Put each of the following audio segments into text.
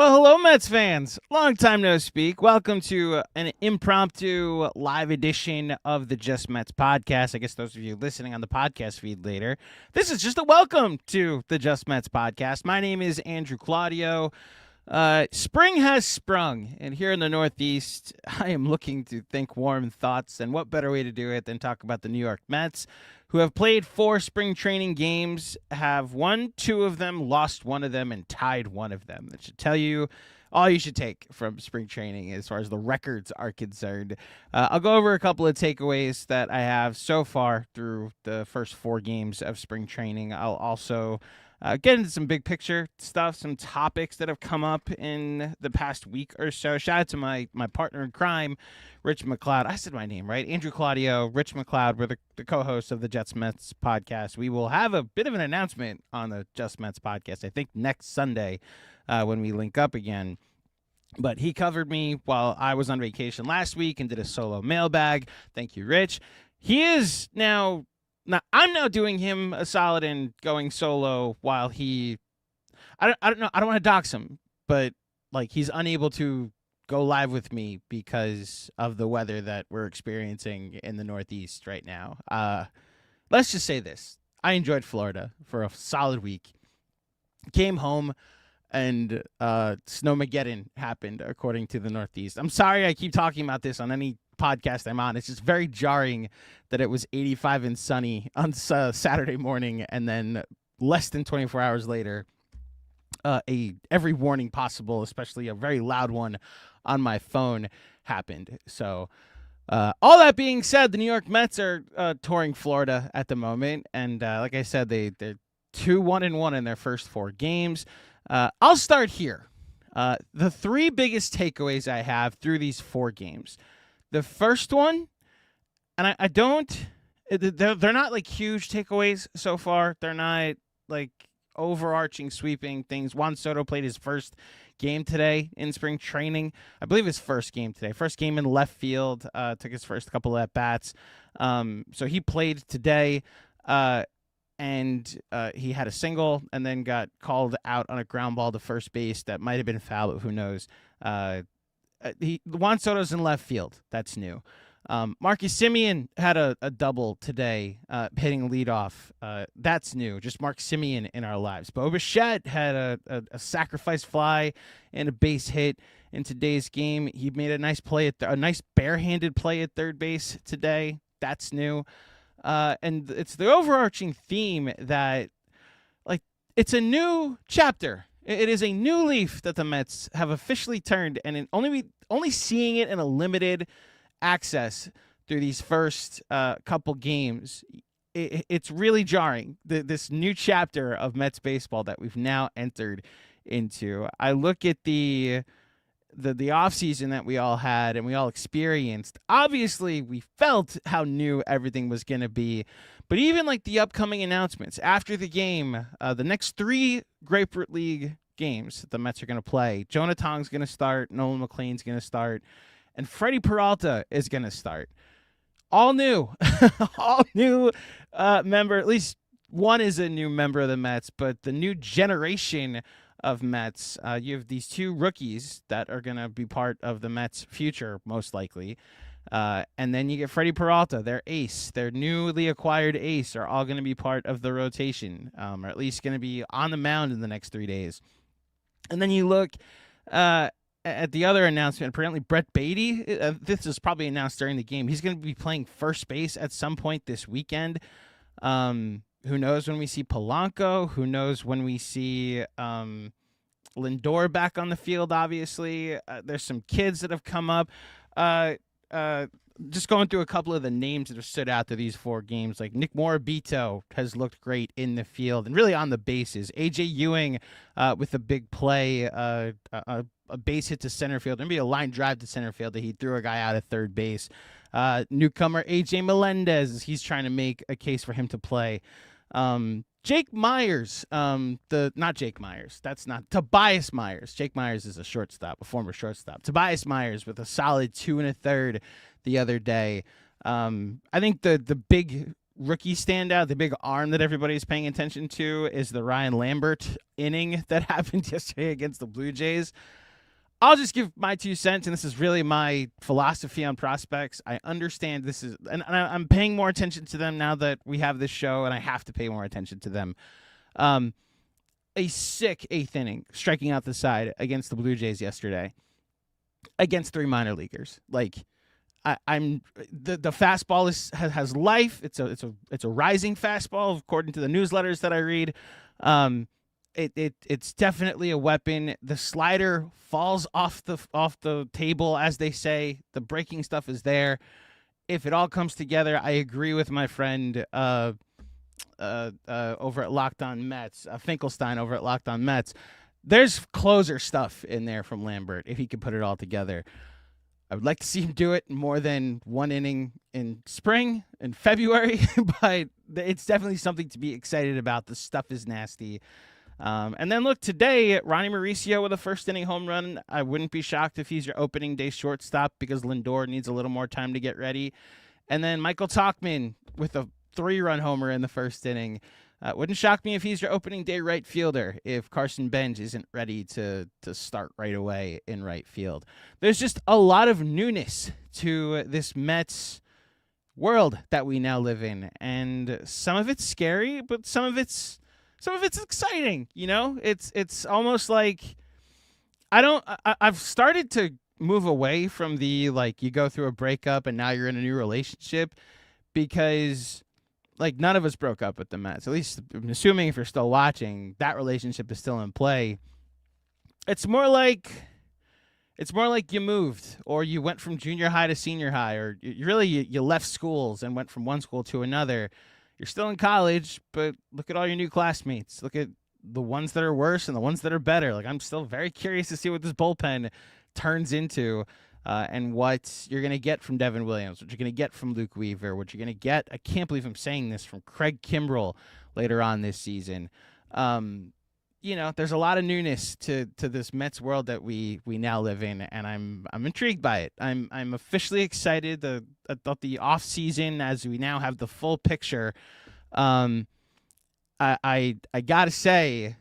Well, hello, Mets fans. Long time no speak. Welcome to an impromptu live edition of the Just Mets podcast. I guess those of you listening on the podcast feed later, this is just a welcome to the Just Mets podcast. My name is Andrew Claudio. Spring has sprung, and here in the Northeast, I am looking to think warm thoughts, and what better way to do it than talk about the New York Mets, who have played 4 spring training games, have won 2 of them, lost 1 of them, and tied 1 of them. That should tell you all you should take from spring training as far as the records are concerned. I'll go over a couple of takeaways that I have so far through the first 4 games of spring training. I'll also get into some big picture stuff, some topics that have come up in the past week or so. Shout out to my partner in crime, Rich McLeod. I said my name right. Andrew Claudio, Rich McLeod. We're the co-hosts of the Just Mets podcast. We will have a bit of an announcement on the Just Mets podcast, I think next Sunday when we link up again. But he covered me while I was on vacation last week and did a solo mailbag. Thank you, Rich. He is now I'm now doing him a solid and going solo while he I don't know, I don't want to dox him, but like he's unable to go live with me because of the weather that we're experiencing in the Northeast right now. Let's just say this. I enjoyed Florida for a solid week. Came home and Snowmageddon happened according to the Northeast. I'm sorry I keep talking about this on any podcast I'm on. It's just very jarring that it was 85 and sunny on Saturday morning, and then less than 24 hours later, every warning possible, especially a very loud one on my phone, happened. So all that being said, the New York Mets are touring Florida at the moment, and like I said, they're 2-1-1 in their first 4 games. I'll start here. The 3 biggest takeaways I have through these 4 games. The first one, and they're not like huge takeaways so far. They're not like overarching, sweeping things. Juan Soto played his first game today in spring training. I believe his first game today. First game in left field. Took his first couple of at-bats. So he played today, and he had a single and then got called out on a ground ball to first base that might have been foul, but who knows. Juan Soto's in left field. That's new. Marcus Semien had a double today, hitting leadoff. That's new. Just Mark Semien in our lives. Bo Bichette had a sacrifice fly and a base hit in today's game. He made a nice play a nice barehanded play at third base today. That's new. And it's the overarching theme that, like, it's a new chapter. It is a new leaf that the Mets have officially turned, and only seeing it in a limited access through these first couple games, it's really jarring. This new chapter of Mets baseball that we've now entered into. I look at the offseason that we all had and we all experienced. Obviously, we felt how new everything was going to be. But even like the upcoming announcements after the game, the next 3 Grapefruit League games that the Mets are going to play, Jonah Tong's going to start, Nolan McLean's going to start, and Freddie Peralta is going to start. All new. All new member. At least one is a new member of the Mets, but the new generation of Mets, you have these 2 rookies that are going to be part of the Mets' future, most likely. And then you get Freddie Peralta, their ace, their newly acquired ace, are all going to be part of the rotation, or at least going to be on the mound in the next 3 days. And then you look at the other announcement. Apparently, Brett Beatty, this is probably announced during the game, he's going to be playing first base at some point this weekend. Who knows when we see Polanco? Who knows when we see Lindor back on the field, obviously. There's some kids that have come up. Just going through a couple of the names that have stood out to these 4 games, like Nick Morabito has looked great in the field and really on the bases. A.J. Ewing with a big play, a base hit to center field, maybe a line drive to center field that he threw a guy out at third base. Newcomer A.J. Melendez, he's trying to make a case for him to play. Jake Myers, not Jake Myers. That's not Tobias Myers. Jake Myers is a former shortstop. Tobias Myers with a solid 2 1/3 the other day. I think the big rookie standout, the big arm that everybody's paying attention to, is the Ryan Lambert inning that happened yesterday against the Blue Jays. I'll just give my 2 cents, and this is really my philosophy on prospects. I understand this is, and I'm paying more attention to them now that we have this show, and I have to pay more attention to them. A sick 8th inning, striking out the side against the Blue Jays yesterday, against 3 minor leaguers. Like, I'm the fastball has life. It's a rising fastball according to the newsletters that I read. It's definitely a weapon. The slider falls off the table, as they say. The breaking stuff is there. If it all comes together, I agree with my friend over at Locked On Mets, Finkelstein over at Locked On Mets. There's closer stuff in there from Lambert if he could put it all together. I would like to see him do it more than 1 inning in spring and February, but it's definitely something to be excited about. The stuff is nasty. And then look, today, Ronnie Mauricio with a 1st inning home run. I wouldn't be shocked if he's your opening day shortstop because Lindor needs a little more time to get ready. And then Michael Tauchman with a 3-run homer in the 1st inning. Wouldn't shock me if he's your opening day right fielder if Carson Bench isn't ready to start right away in right field. There's just a lot of newness to this Mets world that we now live in, and some of it's scary, but some of it's exciting. You know, it's almost like I've started to move away from the, like, you go through a breakup and now you're in a new relationship, because, like, none of us broke up with the Mets. At least, I'm assuming if you're still watching, that relationship is still in play. It's more like you moved, or you went from junior high to senior high, or you left schools and went from one school to another. You're still in college, but look at all your new classmates. Look at the ones that are worse and the ones that are better. Like, I'm still very curious to see what this bullpen turns into. And what you're going to get from Devin Williams, what you're going to get from Luke Weaver, what you're going to get, I can't believe I'm saying this, from Craig Kimbrell later on this season. You know, there's a lot of newness to this Mets world that we now live in, and I'm intrigued by it. I'm officially excited about the off season as we now have the full picture. I gotta say,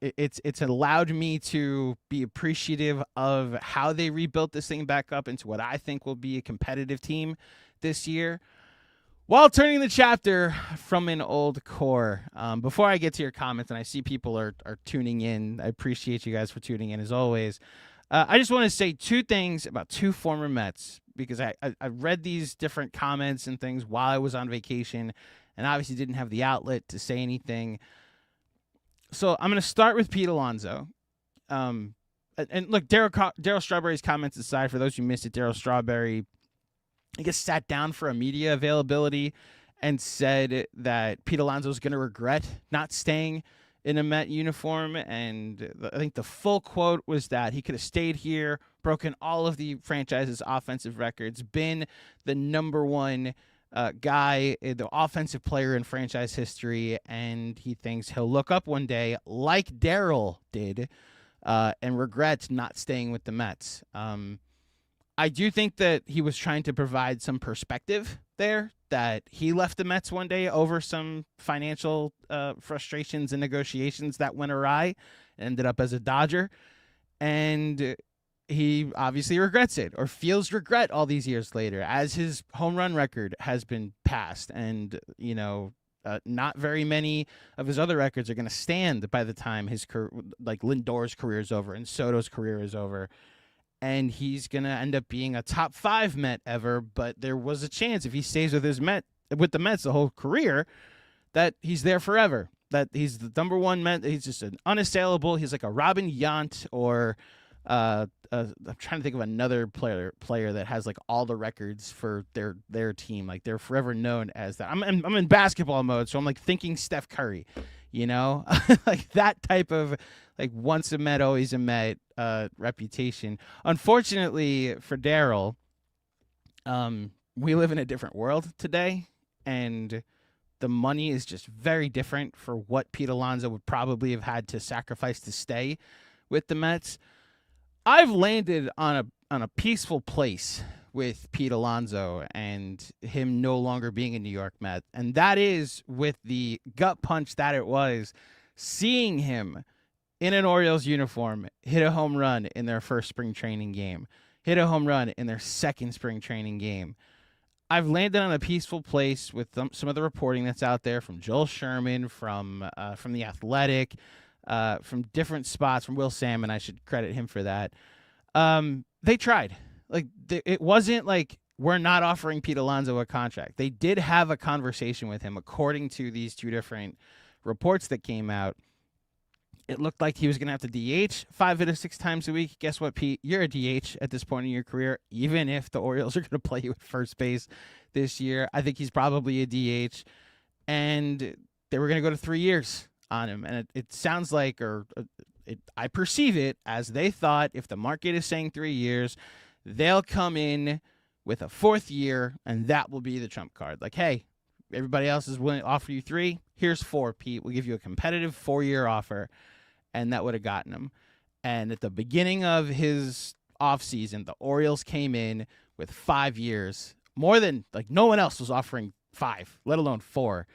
it's allowed me to be appreciative of how they rebuilt this thing back up into what I think will be a competitive team this year, while turning the chapter from an old core. Before I get to your comments, and I see people are tuning in, I appreciate you guys for tuning in as always. I just want to say 2 things about 2 former Mets, because I read these different comments and things while I was on vacation, and obviously didn't have the outlet to say anything. So I'm going to start with Pete Alonso. And look, Darryl Strawberry's comments aside, for those who missed it, Darryl Strawberry, I guess, sat down for a media availability and said that Pete Alonso is going to regret not staying in a Met uniform. And I think the full quote was that he could have stayed here, broken all of the franchise's offensive records, been the number 1 guy, the offensive player in franchise history, and he thinks he'll look up one day, like Darryl did, and regret not staying with the Mets. I do think that he was trying to provide some perspective there, that he left the Mets one day over some financial frustrations and negotiations that went awry, ended up as a Dodger, and he obviously regrets it, or feels regret all these years later, as his home run record has been passed. And, you know, not very many of his other records are going to stand by the time his career, like Lindor's career is over and Soto's career is over. And he's going to end up being a top 5 Met ever. But there was a chance, if he stays with the Mets the whole career, that he's there forever, that he's the number 1 Met. He's just an unassailable. He's like a Robin Yount, or I'm trying to think of another player that has like all the records for their team. Like, they're forever known as that. I'm in basketball mode, so I'm like thinking Steph Curry, you know, like that type of, like, once a Met, always a Met reputation. Unfortunately for Darryl, we live in a different world today, and the money is just very different for what Pete Alonso would probably have had to sacrifice to stay with the Mets. I've landed on a peaceful place with Pete Alonso and him no longer being a New York Met. And that is with the gut punch that it was seeing him in an Orioles uniform hit a home run in their first spring training game, hit a home run in their second spring training game. I've landed on a peaceful place with some of the reporting that's out there from Joel Sherman, from The Athletic, from different spots, from Will Salmon. I should credit him for that. They tried. Like, it wasn't like we're not offering Pete Alonso a contract. They did have a conversation with him, according to these two different reports that came out. It looked like he was going to have to DH 5 out of 6 times a week. Guess what, Pete? You're a DH at this point in your career, even if the Orioles are going to play you at first base this year. I think he's probably a DH. And they were going to go to 3 years on him. And it sounds like, I perceive it as they thought if the market is saying 3 years, they'll come in with a 4th year, and that will be the trump card. Like, hey, everybody else is willing to offer you 3. Here's 4, Pete. We'll give you a competitive 4-year offer. And that would have gotten him. And at the beginning of his offseason, the Orioles came in with 5 years. More than, like, no one else was offering 5, let alone 4.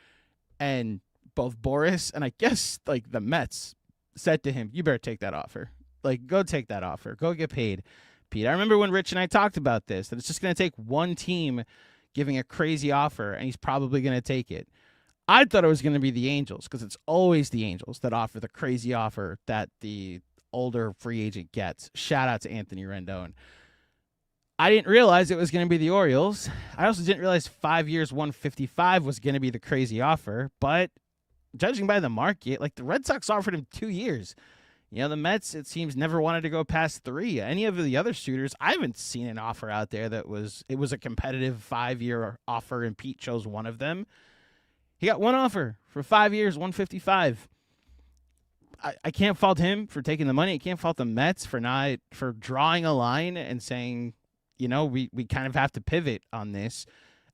And both Boris and I guess, like, the Mets said to him, you better take that offer. Like, go take that offer. Go get paid, Pete. I remember when Rich and I talked about this, that it's just going to take one team giving a crazy offer, and he's probably going to take it. I thought it was going to be the Angels, because it's always the Angels that offer the crazy offer that the older free agent gets. Shout out to Anthony Rendon. I didn't realize it was going to be the Orioles. I also didn't realize 5 years, 155 was going to be the crazy offer. But judging by the market, like, the Red Sox offered him 2 years. You know, the Mets, it seems, never wanted to go past 3. Any of the other suitors, I haven't seen an offer out there that was a competitive 5-year offer, and Pete chose one of them. He got one offer for 5 years, 155. I can't fault him for taking the money. I can't fault the Mets for drawing a line and saying, you know, we kind of have to pivot on this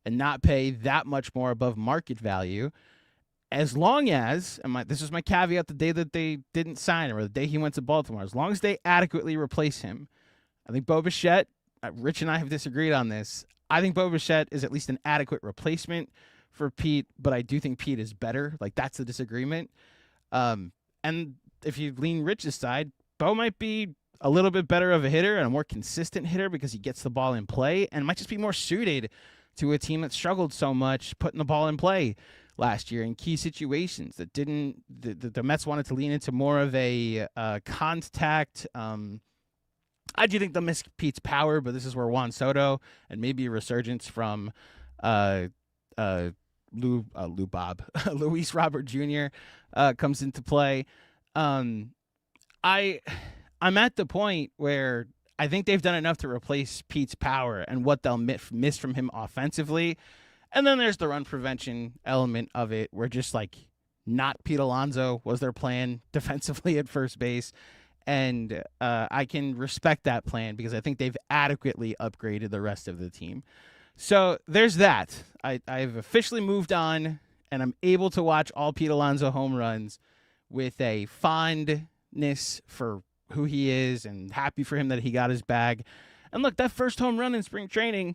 and not pay that much more above market value. As long as, this is my caveat, the day that they didn't sign him or the day he went to Baltimore, as long as they adequately replace him. I think Bo Bichette, Rich and I have disagreed on this. I think Bo Bichette is at least an adequate replacement for Pete, but I do think Pete is better. Like, that's the disagreement. And if you lean Rich's side, Bo might be a little bit better of a hitter and a more consistent hitter because he gets the ball in play and might just be more suited to a team that struggled so much putting the ball in play last year in key situations that didn't. The Mets wanted to lean into more of a contact. I do think they'll miss Pete's power, but this is where Juan Soto and maybe a resurgence from Luis Robert Jr. Comes into play. I'm at the point where I think they've done enough to replace Pete's power and what they'll miss from him offensively. And then there's the run prevention element of it, where just like not Pete Alonso was their plan defensively at first base. And I can respect that plan because I think they've adequately upgraded the rest of the team. So there's that. I've officially moved on, and I'm able to watch all Pete Alonso home runs with a fondness for who he is and happy for him that he got his bag. And look, that first home run in spring training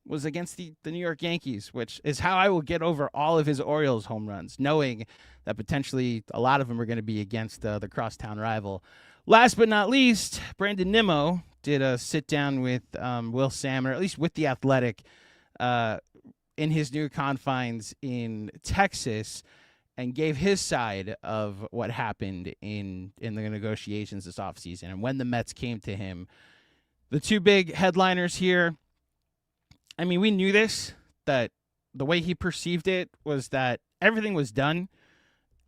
was against the New York Yankees, which is how I will get over all of his Orioles home runs, knowing that potentially a lot of them are going to be against the crosstown rival. Last but not least, Brandon Nimmo did a sit-down with Will Salmon, or at least with The Athletic, in his new confines in Texas, and gave his side of what happened in the negotiations this offseason and when the Mets came to him. The two big headliners here, I mean, we knew this, that the way he perceived it was that everything was done,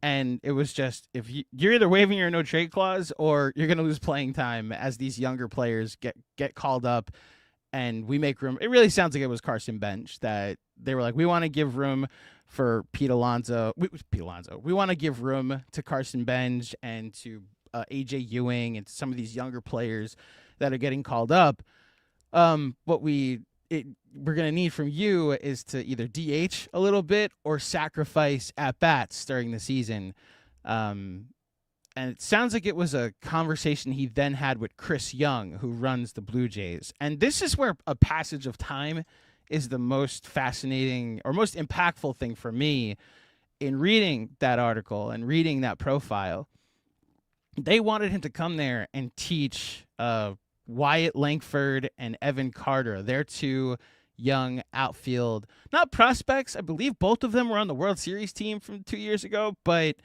and it was just, if you're either waiving your no-trade clause or you're going to lose playing time as these younger players get called up and we make room. It really sounds like it was Carson Bench, that they were like, we want to give room for Pete Alonso. We want to give room to Carson Bench and to A.J. Ewing and to some of these younger players that are getting called up. What we're going to need from you is to either DH a little bit or sacrifice at-bats during the season. And And it sounds like it was a conversation he then had with Chris Young, who runs the Blue Jays. And this is where a passage of time is the most fascinating or most impactful thing for me in reading that article and reading that profile. They wanted him to come there and teach Wyatt Langford and Evan Carter. They're two young outfield, not prospects. I believe both of them were on the World Series team from 2 years ago, but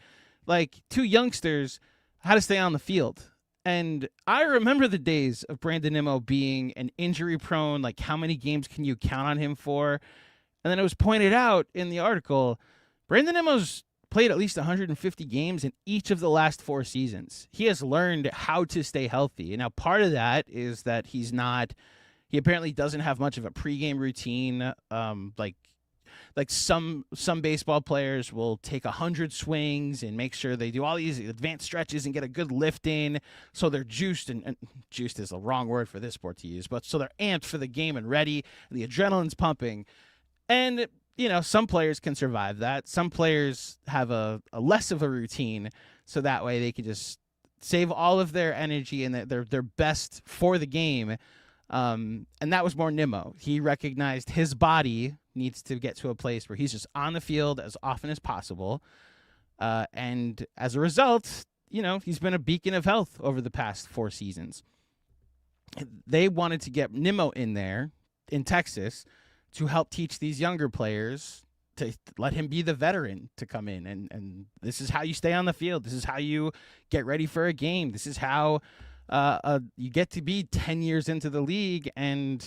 like two youngsters, how to stay on the field. And I remember the days of Brandon Nimmo being an injury prone, like how many games can you count on him for? And then it was pointed out in the article, Brandon Nimmo's played at least 150 games in each of the last 4 seasons. He has learned how to stay healthy. And now part of that is that he apparently doesn't have much of a pregame routine. Like some baseball players will take 100 swings and make sure they do all these advanced stretches and get a good lift in, so they're juiced, and juiced is the wrong word for this sport to use, but so they're amped for the game and ready, and the adrenaline's pumping. And some players can survive that. Some players have a less of a routine, so that way they can just save all of their energy and their best for the game. And that was more Nimmo. He recognized his body needs to get to a place where he's just on the field as often as possible. And as a result, he's been a beacon of health over the past 4 seasons. They wanted to get Nimmo in there in Texas to help teach these younger players, to let him be the veteran to come in. And this is how you stay on the field. This is how you get ready for a game. This is how you get to be 10 years into the league and,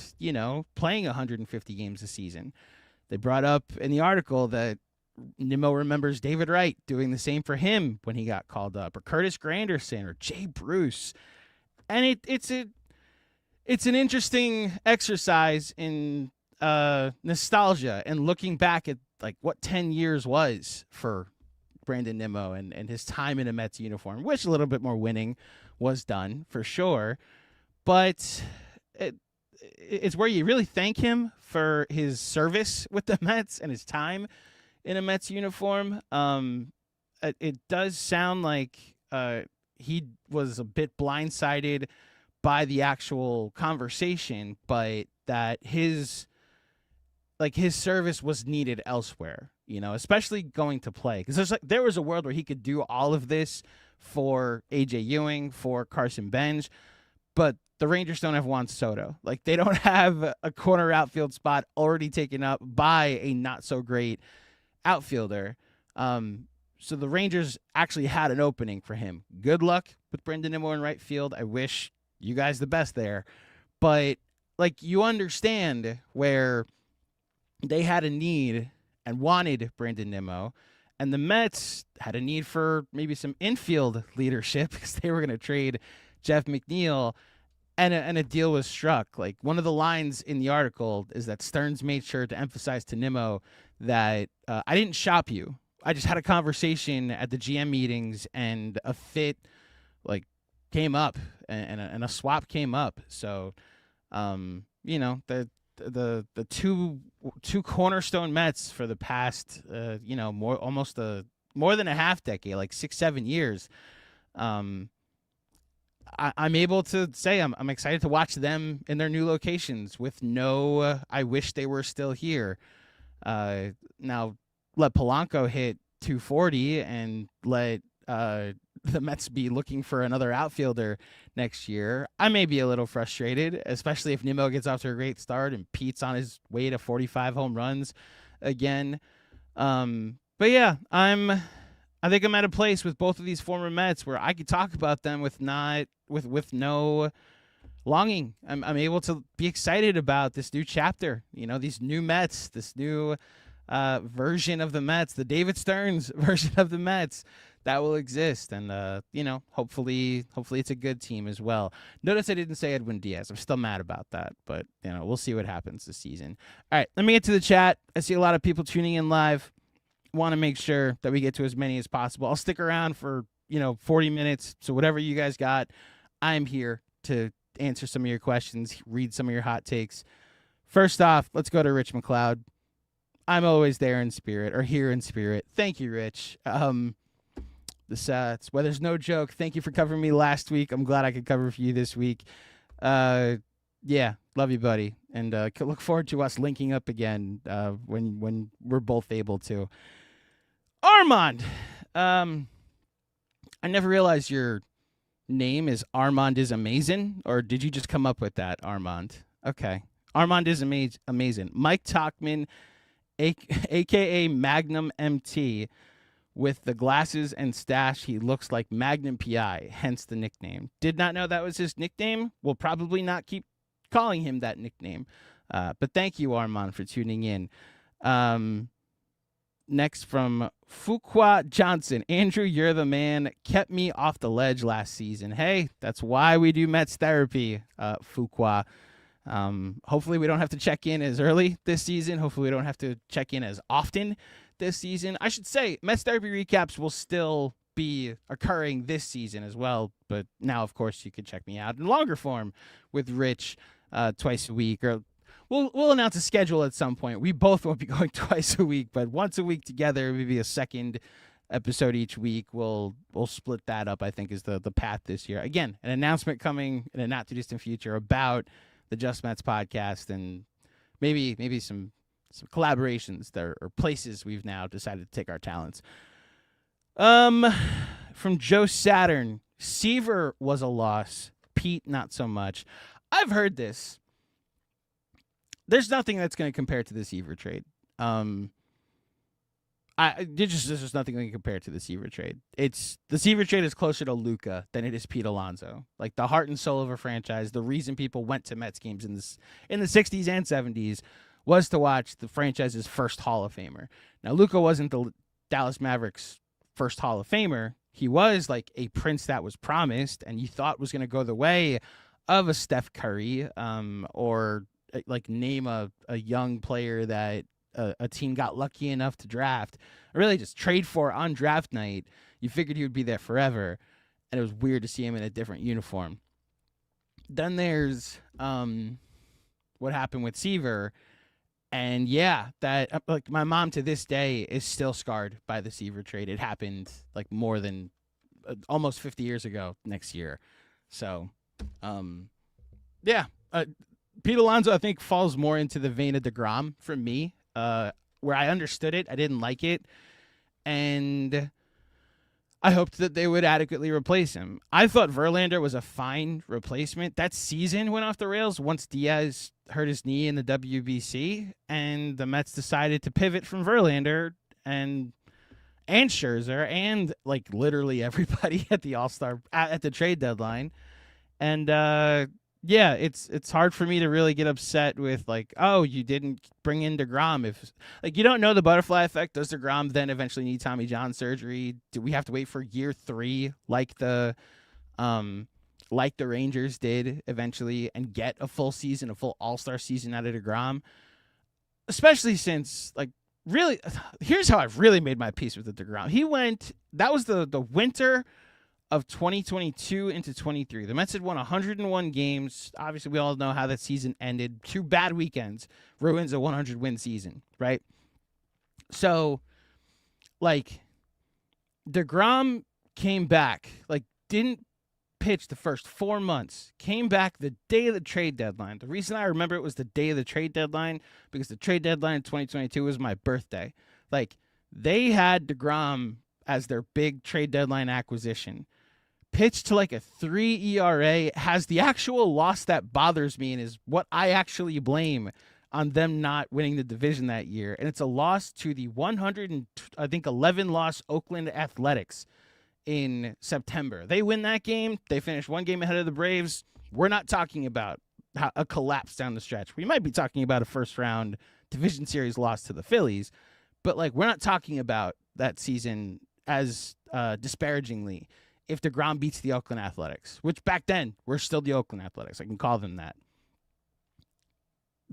playing 150 games a season. They brought up in the article that Nimmo remembers David Wright doing the same for him when he got called up, or Curtis Granderson, or Jay Bruce. And it's an interesting exercise in nostalgia and looking back at like what 10 years was for Brandon Nimmo and his time in a Mets uniform. Wish a little bit more winning was done for sure, but it's where you really thank him for his service with the Mets and his time in a Mets uniform. It does sound like he was a bit blindsided by the actual conversation, but that his service was needed elsewhere, especially going to play. Because there was a world where he could do all of this for A.J. Ewing, for Carson Bench, but the Rangers don't have Juan Soto. Like, they don't have a corner outfield spot already taken up by a not-so-great outfielder. So the Rangers actually had an opening for him. Good luck with Brandon Nimmo in right field. I wish you guys the best there. But, you understand where they had a need and wanted Brandon Nimmo, and the Mets had a need for maybe some infield leadership because they were going to trade Jeff McNeil, and a deal was struck. Like, one of the lines in the article is that Stearns made sure to emphasize to Nimmo that I didn't shop you. I just had a conversation at the GM meetings, and a fit came up, and a swap came up. So, the two cornerstone Mets for the past more than a half decade, like 6-7 years. I'm able to say I'm excited to watch them in their new locations with no I wish they were still here. Now let Polanco hit 240 and let the Mets be looking for another outfielder next year. I may be a little frustrated, especially if Nimmo gets off to a great start and Pete's on his way to 45 home runs again. But yeah, I think I'm at a place with both of these former Mets where I could talk about them with no longing. I'm able to be excited about this new chapter, these new Mets, this new version of the Mets, the David Stearns version of the Mets that will exist. And, hopefully it's a good team as well. Notice I didn't say Edwin Diaz. I'm still mad about that, but, we'll see what happens this season. All right, let me get to the chat. I see a lot of people tuning in live. Want to make sure that we get to as many as possible. I'll stick around for, 40 minutes. So whatever you guys got, I'm here to answer some of your questions, read some of your hot takes. First off, let's go to Rich McLeod. I'm always there in spirit, or here in spirit. Thank you, Rich. This weather's no joke. Thank you for covering me last week. I'm glad I could cover for you this week. Yeah, love you, buddy, and look forward to us linking up again when we're both able to. Armand, I never realized your name is Armand is Amazing, or did you just come up with that, Armand? Okay, Armand is amazing. Mike Talkman, a.k.a. Magnum MT, with the glasses and stash, he looks like Magnum PI, hence the nickname. Did not know that was his nickname. Will probably not keep calling him that nickname. But thank you, Armand, for tuning in. Next from Fuqua Johnson. Andrew, you're the man. Kept me off the ledge last season. Hey, that's why we do Mets therapy, Fuqua. Hopefully we don't have to check in as early this season. Hopefully we don't have to check in as often this season. I should say Mets therapy recaps will still be occurring this season as well. But now, of course, you can check me out in longer form with Rich twice a week, or we'll announce a schedule at some point. We both won't be going twice a week, but once a week together, maybe a second episode each week. We'll split that up, I think, is the path this year. Again, an announcement coming in a not too distant future about the Just Mets podcast, and maybe some collaborations there, or places we've now decided to take our talents. From Joe Saturn, Seaver was a loss. Pete, not so much. I've heard this. There's nothing that's going to compare to the Seaver trade. There's just nothing going to compare to the Seaver trade. The Seaver trade is closer to Luka than it is Pete Alonso. Like the heart and soul of a franchise. The reason people went to Mets games in the 60s and 70s was to watch the franchise's first Hall of Famer. Now, Luka wasn't the Dallas Mavericks' first Hall of Famer. He was like a prince that was promised, and you thought was going to go the way of a Steph Curry, or like name a young player that a team got lucky enough to draft, or really just trade for on draft night. You figured he would be there forever, and it was weird to see him in a different uniform. Then there's what happened with Seaver. And yeah, that like my mom to this day is still scarred by the Seaver trade. It happened like more than almost 50 years ago next year. So, Pete Alonso, I think, falls more into the vein of DeGrom for me, where I understood it. I didn't like it. And I hoped that they would adequately replace him. I thought Verlander was a fine replacement. That season went off the rails once Diaz hurt his knee in the WBC, and the Mets decided to pivot from Verlander and Scherzer and like literally everybody at the All-Star at the trade deadline. And it's hard for me to really get upset with like, oh, you didn't bring in DeGrom. If like you don't know the butterfly effect, does DeGrom then eventually need Tommy John surgery? Do we have to wait for year 3 like the Rangers did eventually and get a full season, a full All-Star season out of DeGrom? Especially since like really, here's how I've really made my peace with the DeGrom. That was the winter of 2022 into 23. The Mets had won 101 games. Obviously, we all know how that season ended. 2 bad weekends ruins a 100-win season, right? So, like, DeGrom came back, like, didn't pitch the first 4 months, came back the day of the trade deadline. The reason I remember it was the day of the trade deadline, because the trade deadline in 2022 was my birthday. Like, they had DeGrom as their big trade deadline acquisition. Pitched to like a 3 ERA, has the actual loss that bothers me and is what I actually blame on them not winning the division that year. And it's a loss to the 11 loss Oakland Athletics in September. They win that game. They finish 1 game ahead of the Braves. We're not talking about a collapse down the stretch. We might be talking about a first round division series loss to the Phillies, but like we're not talking about that season as disparagingly if DeGrom beats the Oakland Athletics, which back then were still the Oakland Athletics. I can call them that.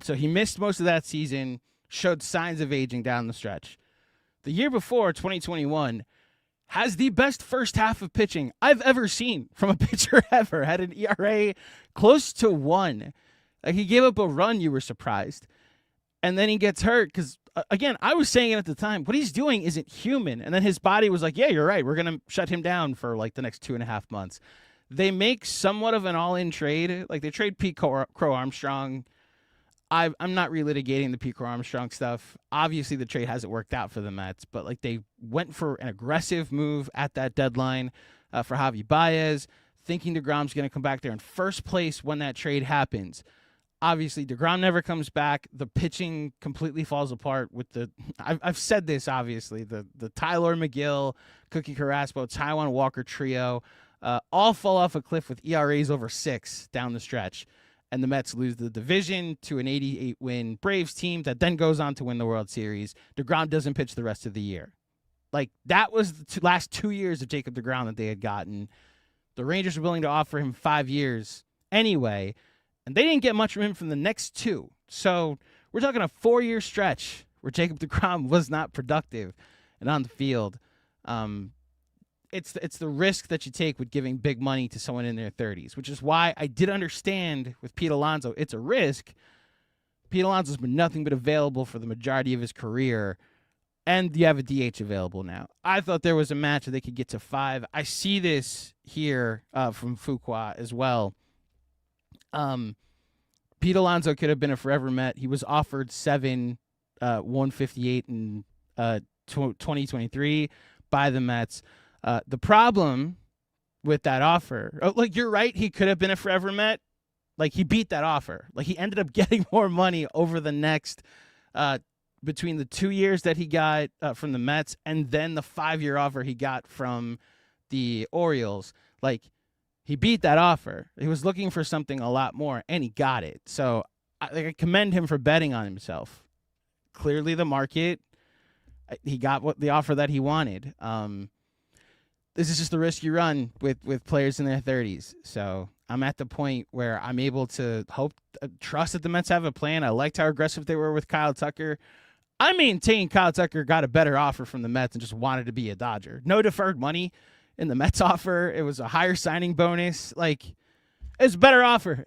So he missed most of that season, showed signs of aging down the stretch. The year before, 2021, has the best first half of pitching I've ever seen from a pitcher ever. Had an ERA close to 1. Like he gave up a run, you were surprised. And then he gets hurt because again, I was saying it at the time, what he's doing isn't human. And then his body was like, yeah, you're right. We're going to shut him down for like the next 2.5 months. They make somewhat of an all-in trade. Like they trade Pete Crow Armstrong. I'm not relitigating the Pete Crow Armstrong stuff. Obviously, the trade hasn't worked out for the Mets, but like they went for an aggressive move at that deadline for Javi Baez, thinking DeGrom's going to come back there in first place when that trade happens. Obviously, DeGrom never comes back. The pitching completely falls apart with the I've said this, obviously. The Tyler McGill, Cookie Carrasco, Taijuan Walker trio all fall off a cliff with ERAs over 6 down the stretch. And the Mets lose the division to an 88-win Braves team that then goes on to win the World Series. DeGrom doesn't pitch the rest of the year. Like, that was the last 2 years of Jacob DeGrom that they had gotten. The Rangers were willing to offer him 5 years anyway, and they didn't get much from him from the next 2. So we're talking a 4-year stretch where Jacob DeGrom was not productive and on the field. It's the risk that you take with giving big money to someone in their 30s, which is why I did understand with Pete Alonso, it's a risk. Pete Alonso's been nothing but available for the majority of his career, and you have a DH available now. I thought there was a match that they could get to 5. I see this here from Fuqua as well. Pete Alonso could have been a forever Met. He was offered 7, 158 in 2023 by the Mets. The problem with that offer, like you're right, he could have been a forever Met. Like he beat that offer. Like he ended up getting more money over the next between the 2 years that he got from the Mets and then the 5-year offer he got from the Orioles. Like he beat that offer. He was looking for something a lot more, and he got it. So I commend him for betting on himself. Clearly, the market, he got the offer that he wanted. This is just the risk you run with players in their 30s. So I'm at the point where I'm able to trust that the Mets have a plan. I liked how aggressive they were with Kyle Tucker. I maintain Kyle Tucker got a better offer from the Mets and just wanted to be a Dodger. No deferred money in the Mets offer. It was a higher signing bonus. Like, it's a better offer.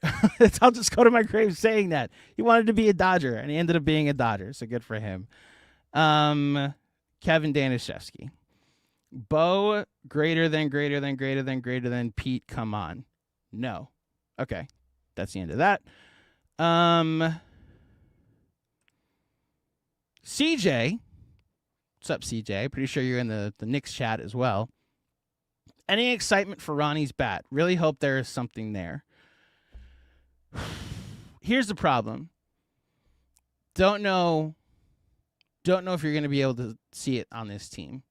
I'll just go to my grave saying that. He wanted to be a Dodger, and he ended up being a Dodger, so good for him. Kevin Danishevsky. Bo, greater than Pete, come on. No. Okay. That's the end of that. CJ. What's up, CJ? Pretty sure you're in the Knicks chat as well. Any excitement for Ronnie's bat? Really hope there is something there. Here's the problem. Don't know if you're going to be able to see it on this team.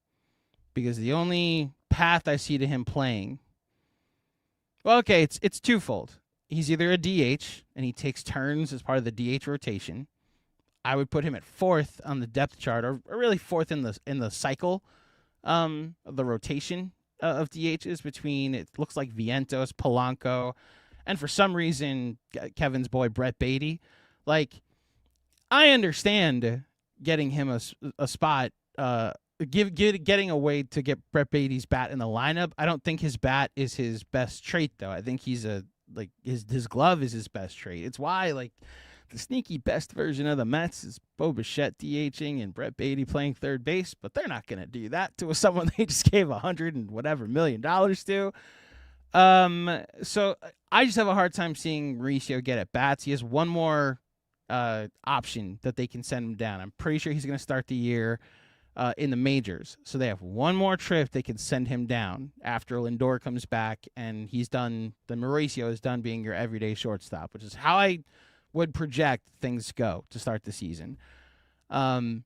Because the only path I see to him playing, well, okay, it's twofold. He's either a DH, and he takes turns as part of the DH rotation. I would put him at 4th on the depth chart, or really 4th in the cycle of the rotation of DHs between, it looks like Vientos, Polanco, and for some reason, Kevin's boy, Brett Beatty. Like, I understand getting him a spot, getting a way to get Brett Beatty's bat in the lineup. I don't think his bat is his best trait, though. I think he's his glove is his best trait. It's why, like, the sneaky best version of the Mets is Bo Bichette DHing and Brett Beatty playing third base, but they're not going to do that to someone they just gave $100 and whatever million to. So I just have a hard time seeing Mauricio get at bats. He has one more option that they can send him down. I'm pretty sure he's going to start the year in the majors. So they have one more trip they can send him down after Lindor comes back and he's done. The Mauricio is done being your everyday shortstop, which is how I would project things go to start the season. The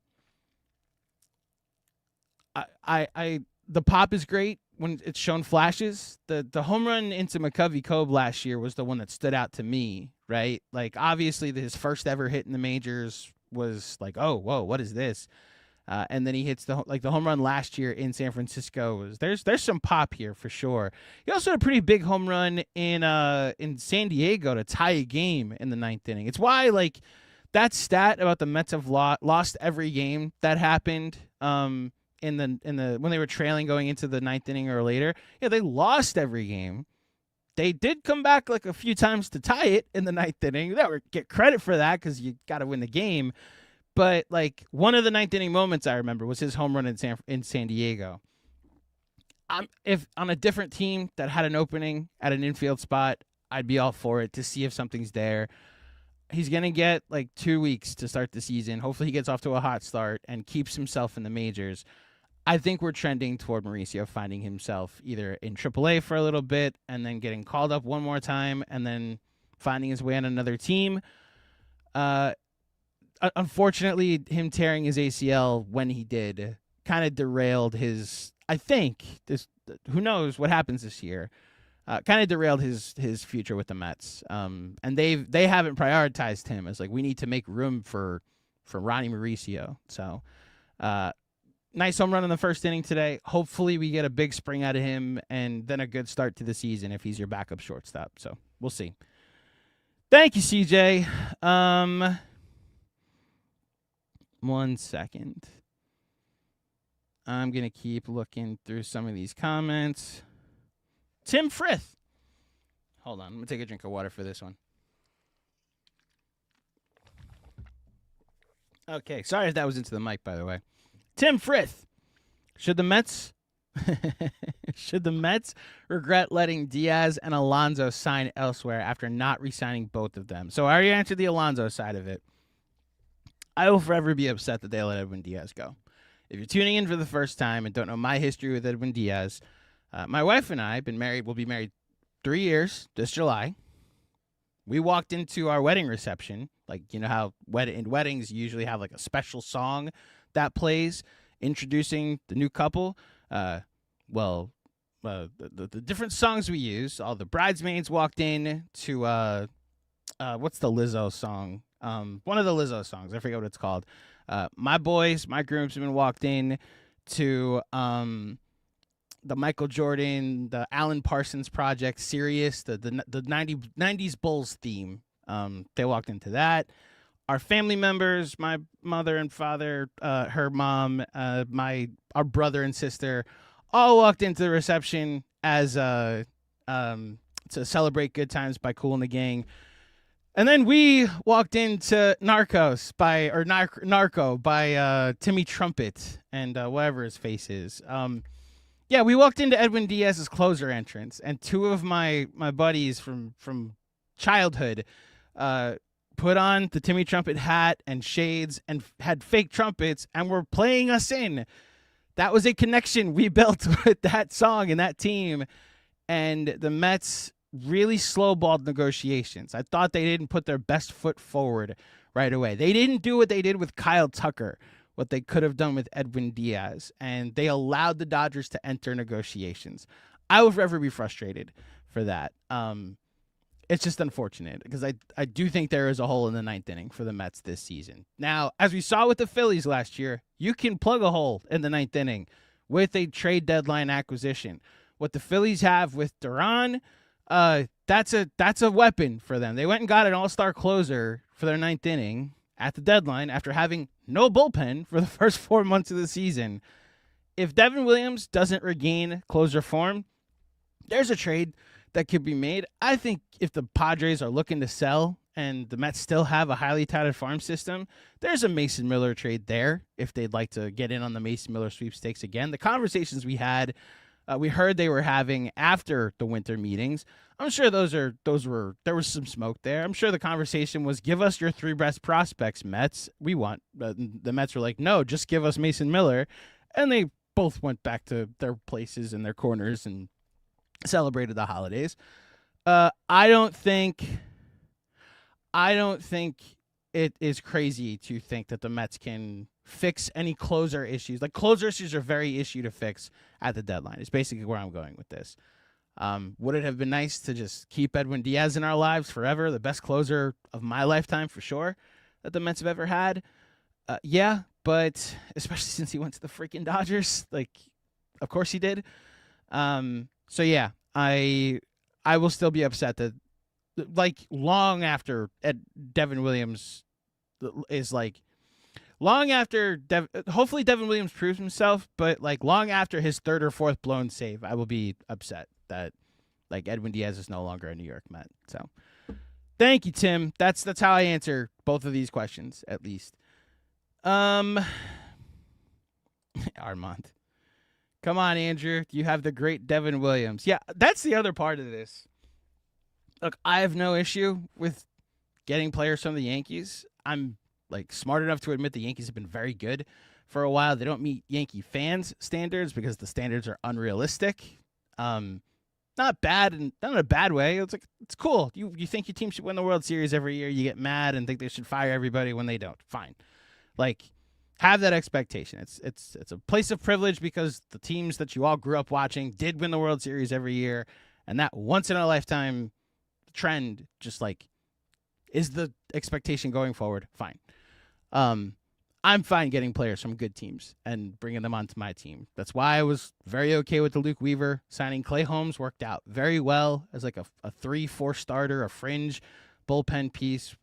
pop is great when it's shown flashes. The home run into McCovey Cove last year was the one that stood out to me, right? Like, obviously his first ever hit in the majors was like, oh, whoa, what is this? And then he hits the home run last year in San Francisco. There's some pop here for sure. He also had a pretty big home run in San Diego to tie a game in the 9th inning. It's why, like, that stat about the Mets have lost every game that happened in the when they were trailing going into the 9th inning or later. Yeah, they lost every game. They did come back like a few times to tie it in the 9th inning. Get credit for that because you got to win the game. But like one of the ninth inning moments I remember was his home run in San Diego. If on a different team that had an opening at an infield spot, I'd be all for it to see if something's there. He's going to get like 2 weeks to start the season. Hopefully he gets off to a hot start and keeps himself in the majors. I think we're trending toward Mauricio finding himself either in AAA for a little bit and then getting called up one more time and then finding his way on another team. Unfortunately, him tearing his ACL when he did kind of derailed his, I think, who knows what happens this year. Kind of derailed his future with the Mets. And they haven't prioritized him as like we need to make room for Ronnie Mauricio. So nice home run in the first inning today. Hopefully we get a big spring out of him and then a good start to the season if he's your backup shortstop. So we'll see. Thank you, CJ. 1 second. I'm going to keep looking through some of these comments. Tim Frith. Hold on. I'm going to take a drink of water for this one. Okay. Sorry if that was into the mic, by the way. Tim Frith. Should the Mets regret letting Diaz and Alonso sign elsewhere after not re-signing both of them? So I already answered the Alonso side of it. I will forever be upset that they let Edwin Diaz go. If you're tuning in for the first time and don't know my history with Edwin Diaz, my wife and I will be married 3 years this July. We walked into our wedding reception, like, you know how in weddings you usually have like a special song that plays introducing the new couple. The different songs we use, all the bridesmaids walked in to, what's the Lizzo song? One of the Lizzo songs. I forget what it's called. My groomsmen walked in to the Michael Jordan, the Alan Parsons Project, Sirius, the 90s Bulls theme. They walked into that. Our family members, my mother and father, her mom, our brother and sister, all walked into the reception as to celebrate Good Times by Kool and the Gang. And then we walked into Narco by Timmy Trumpet and whatever his face is. We walked into Edwin Diaz's closer entrance, and two of my buddies from childhood put on the Timmy Trumpet hat and shades and had fake trumpets and were playing us in. That was a connection we built with that song and that team. And the Mets really slow-balled negotiations. I thought they didn't put their best foot forward right away. They didn't do what they did with Kyle Tucker, what they could have done with Edwin Diaz, and they allowed the Dodgers to enter negotiations. I will forever be frustrated for that. It's just unfortunate because I do think there is a hole in the ninth inning for the Mets this season. Now, as we saw with the Phillies last year, you can plug a hole in the ninth inning with a trade deadline acquisition. What the Phillies have with Duran, that's a weapon for them. They went and got an all-star closer for their ninth inning at the deadline after having no bullpen for the first 4 months of the season. If Devin Williams doesn't regain closer form, there's a trade that could be made. I think if the Padres are looking to sell and the Mets still have a highly touted farm system, there's a Mason Miller trade there if they'd like to get in on the Mason Miller sweepstakes again. The conversations we had, we heard they were having after the winter meetings. I'm sure there was some smoke there. I'm sure the conversation was, give us your three best prospects, Mets. We want. The Mets were like, no, just give us Mason Miller. And they both went back to their places and their corners and celebrated the holidays. I don't think it is crazy to think that the Mets can fix any closer issues. Like, closer issues are very easy to fix at the deadline. It's basically where I'm going with this. Would it have been nice to just keep Edwin Diaz in our lives forever? The best closer of my lifetime for sure that the Mets have ever had. Yeah, but especially since he went to the freaking Dodgers, like, of course he did. So yeah, I will still be upset that, like, long after Devin Williams is like, long after hopefully Devin Williams proves himself, but like long after his third or fourth blown save, I will be upset that like Edwin Diaz is no longer a New York Met. So thank you, Tim. That's how I answer both of these questions, at least. Um, Armand. Come on, Andrew. You have the great Devin Williams. Yeah, that's the other part of this. Look, I have no issue with getting players from the Yankees. I'm like smart enough to admit the Yankees have been very good for a while. They don't meet Yankee fans' standards because the standards are unrealistic. Not bad and not in a bad way. It's like it's cool. You think your team should win the World Series every year. You get mad and think they should fire everybody when they don't. Fine. Like have that expectation. It's a place of privilege because the teams that you all grew up watching did win the World Series every year, and that once in a lifetime trend just like is the expectation going forward. Fine. I'm fine getting players from good teams and bringing them onto my team. That's why I was very okay with the Luke Weaver signing. Clay Holmes worked out very well as like a 3-4 starter, a fringe bullpen piece.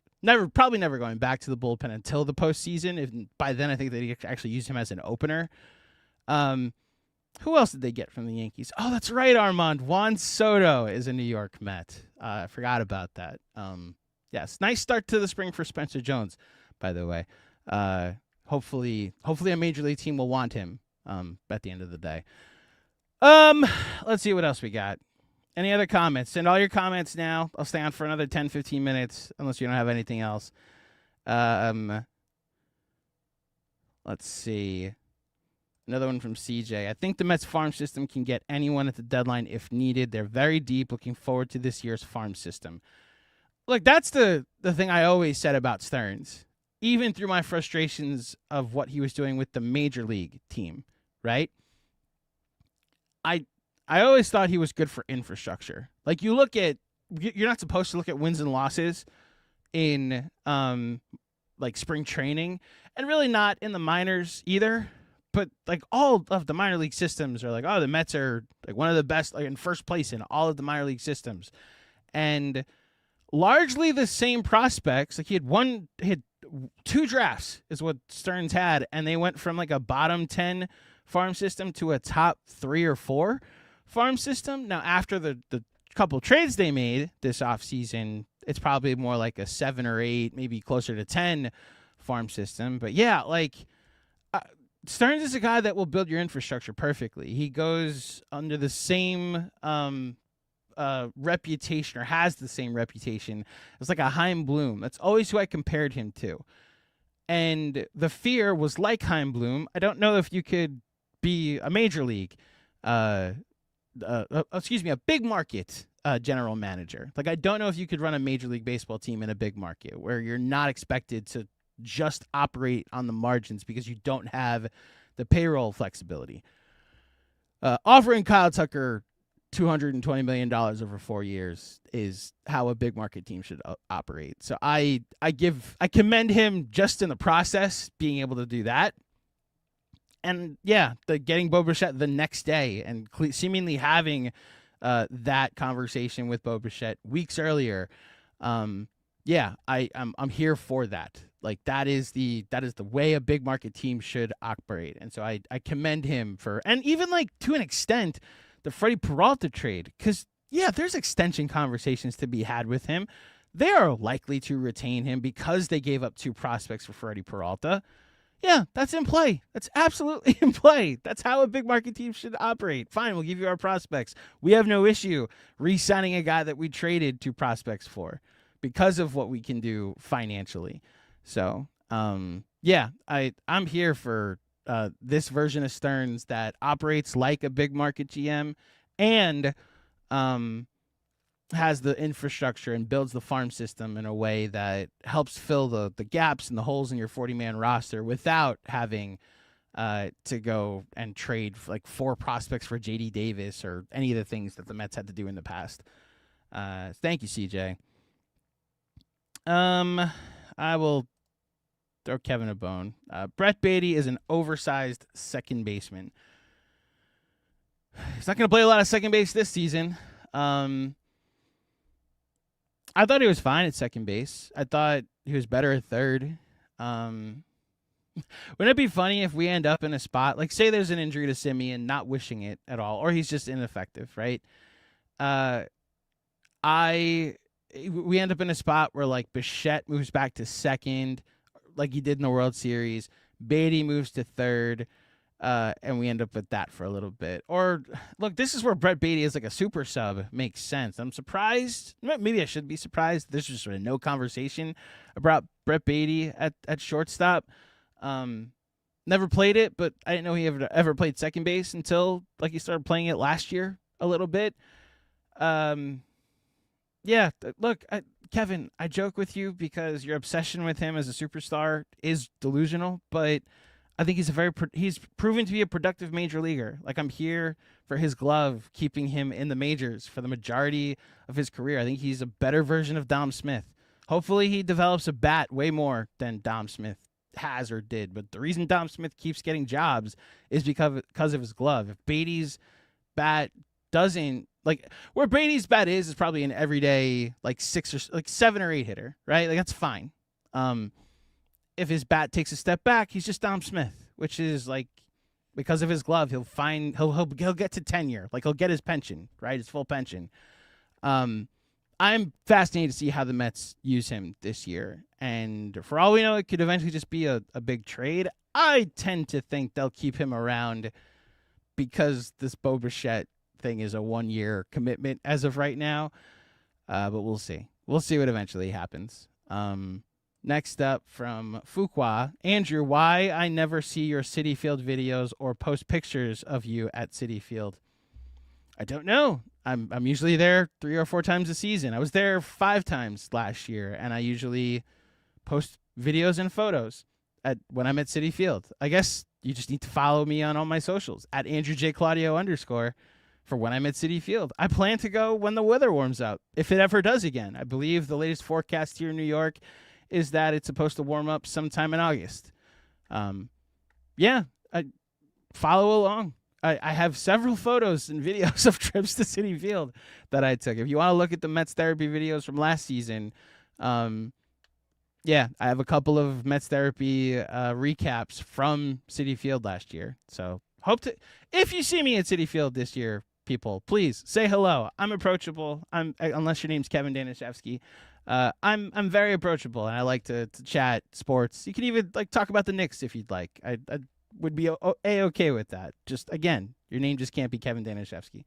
Probably never going back to the bullpen until the postseason. If by then I think they actually used him as an opener. Who else did they get from the Yankees? Oh, that's right, Armand. Juan Soto is a New York Met. I forgot about that. Yes, nice start to the spring for Spencer Jones, by the way. Hopefully a major league team will want him at the end of the day. Let's see what else we got. Any other comments? Send all your comments now. I'll stay on for another 10, 15 minutes unless you don't have anything else. Let's see. Another one from CJ. I think the Mets farm system can get anyone at the deadline if needed. They're very deep. Looking forward to this year's farm system. Look, that's the thing I always said about Stearns. Even through my frustrations of what he was doing with the major league team, right? I always thought he was good for infrastructure. Like you're not supposed to look at wins and losses in like spring training, and really not in the minors either. But like all of the minor league systems are like, oh, the Mets are like one of the best, like in first place in all of the minor league systems, and largely the same prospects. Like he had 2 drafts is what Stearns had, and they went from like a bottom 10 farm system to a top 3 or 4 farm system. Now, after the couple trades they made this offseason, it's probably more like a 7 or 8, maybe closer to 10 farm system. But yeah, like Stearns is a guy that will build your infrastructure perfectly. He goes under the same reputation, or has the same reputation as like a Chaim Bloom. That's always who I compared him to. And the fear was like Chaim Bloom. I don't know if you could be a major league, a big market general manager. Like I don't know if you could run a Major League Baseball team in a big market where you're not expected to just operate on the margins because you don't have the payroll flexibility. Offering Kyle Tucker $220 million over 4 years is how a big market team should operate. So I commend him just in the process, being able to do that. And yeah, getting Bo Bichette the next day and seemingly having that conversation with Bo Bichette weeks earlier. I'm here for that. Like that is the way a big market team should operate. And so I commend him for, and even like to an extent, the Freddie Peralta trade, because yeah, there's extension conversations to be had with him. They are likely to retain him because they gave up 2 prospects for Freddie Peralta. Yeah, that's in play. That's absolutely in play. That's how a big market team should operate. Fine, we'll give you our prospects. We have no issue re-signing a guy that we traded 2 prospects for because of what we can do financially. So, I'm here for this version of Stearns that operates like a big market GM and has the infrastructure and builds the farm system in a way that helps fill the gaps and the holes in your 40-man roster without having to go and trade like 4 prospects for J.D. Davis or any of the things that the Mets had to do in the past. Thank you, CJ. I will throw Kevin a bone. Brett Beatty is an oversized second baseman. He's not going to play a lot of second base this season. I thought he was fine at second base. I thought he was better at third. Wouldn't it be funny if we end up in a spot, like say there's an injury to Simeon, not wishing it at all, or he's just ineffective, right? We end up in a spot where like Bichette moves back to second, like he did in the World Series. Beatty moves to third, and we end up with that for a little bit. Or, look, this is where Brett Beatty is like a super sub. Makes sense. I'm surprised. Maybe I should be surprised. There's just sort of no conversation about Brett Beatty at shortstop. Never played it, but I didn't know he ever played second base until like he started playing it last year a little bit. Yeah, look, Kevin, I joke with you because your obsession with him as a superstar is delusional, but I think he's proven to be a productive major leaguer. Like, I'm here for his glove, keeping him in the majors for the majority of his career. I think he's a better version of Dom Smith. Hopefully he develops a bat way more than Dom Smith has or did. But the reason Dom Smith keeps getting jobs is because of his glove. If Beatty's bat doesn't, like, where Beatty's bat is probably an everyday like 7 or 8 hitter, right? Like, that's fine. If his bat takes a step back, he's just Dom Smith, which is like, because of his glove, he'll get to tenure, like he'll get his pension, right? His full pension. I'm fascinated to see how the Mets use him this year, and for all we know, it could eventually just be a big trade. I tend to think they'll keep him around because this Bo Bichette thing is a 1-year commitment as of right now. But we'll see. We'll see what eventually happens. Next up from Fuqua, Andrew, why I never see your Citi Field videos or post pictures of you at Citi Field? I don't know. I'm usually there 3 or 4 times a season. I was there 5 times last year, and I usually post videos and photos when I'm at Citi Field. I guess you just need to follow me on all my socials at @AndrewJClaudio_ for when I'm at Citi Field. I plan to go when the weather warms up, if it ever does again. I believe the latest forecast here in New York is that it's supposed to warm up sometime in August. I follow along. I have several photos and videos of trips to Citi Field that I took. If you want to look at the Mets therapy videos from last season, I have a couple of Mets therapy recaps from Citi Field last year. So if you see me at Citi Field this year, people, please say hello. I'm approachable. Unless your name's Kevin Danishevsky. I'm very approachable, and I like to chat sports. You can even like talk about the Knicks if you'd like. I would be okay with that. Just, again, your name just can't be Kevin Danishevsky.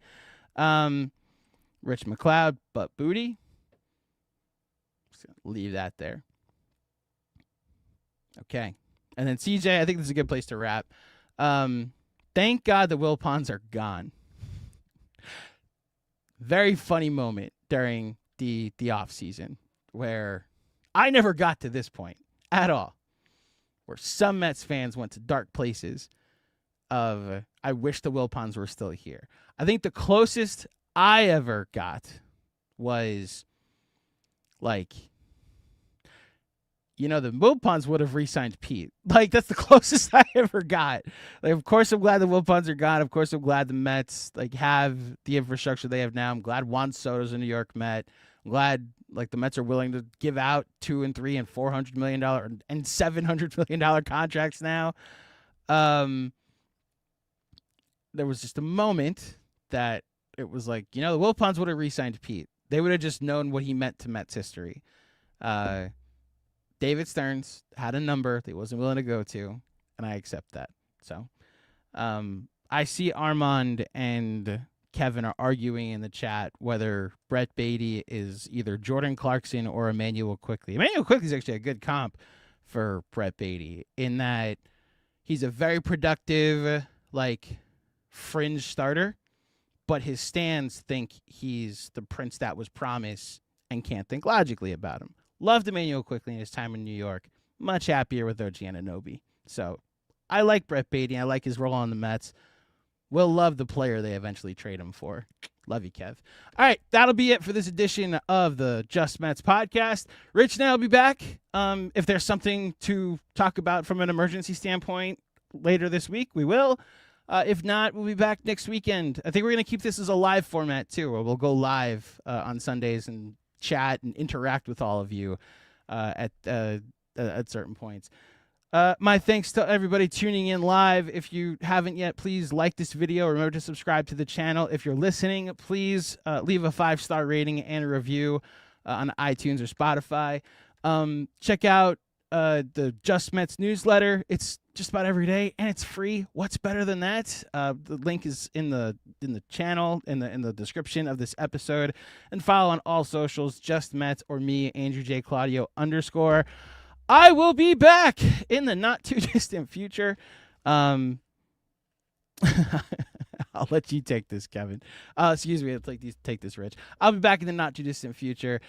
Rich McLeod, but booty. Just gonna leave that there. Okay, and then CJ, I think this is a good place to wrap. Thank God the Wilpons are gone. Very funny moment during the off season where I never got to this point at all, where some Mets fans went to dark places of, I wish the Wilpons were still here. I think the closest I ever got was like, the Wilpons would have re-signed Pete. Like, that's the closest I ever got. Like, of course I'm glad the Wilpons are gone. Of course I'm glad the Mets have the infrastructure they have now. I'm glad Juan Soto's a New York Met. I'm glad the Mets are willing to give out $2 and $3 and $400 million and $700 million contracts now. There was just a moment that it was like, the Wilpons would have re-signed Pete. They would have just known what he meant to Mets history. David Stearns had a number that he wasn't willing to go to, and I accept that. So I see Armand and Kevin are arguing in the chat whether Brett Beatty is either Jordan Clarkson or Emmanuel Quickley. Emmanuel Quickley is actually a good comp for Brett Beatty in that he's a very productive, fringe starter, but his stands think he's the prince that was promised and can't think logically about him. Loved Emmanuel Quickley in his time in New York. Much happier with OG Anunoby. So I like Brett Beatty. I like his role on the Mets. We'll love the player they eventually trade him for. Love you, Kev. All right, that'll be it for this edition of the Just Mets podcast. Rich and I will be back. If there's something to talk about from an emergency standpoint later this week, we will. If not, we'll be back next weekend. I think we're going to keep this as a live format, too, where we'll go live on Sundays and chat and interact with all of you at certain points. My thanks to everybody tuning in live. If you haven't yet, please like this video. Remember to subscribe to the channel. If you're listening, please leave a 5-star rating and a review on iTunes or Spotify. Check out the Just Mets newsletter. It's just about every day, and it's free. What's better than that? The link is in the channel, in the description of this episode, and follow on all socials, Just Mets or me, Andrew J. Claudio _. I will be back in the not too distant future. I'll let you take this, Kevin. Excuse me, I'll take this, Rich. I'll be back in the not too distant future.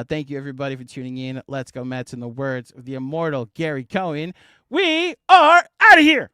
Thank you, everybody, for tuning in. Let's go, Mets. In the words of the immortal Gary Cohen, we are out of here.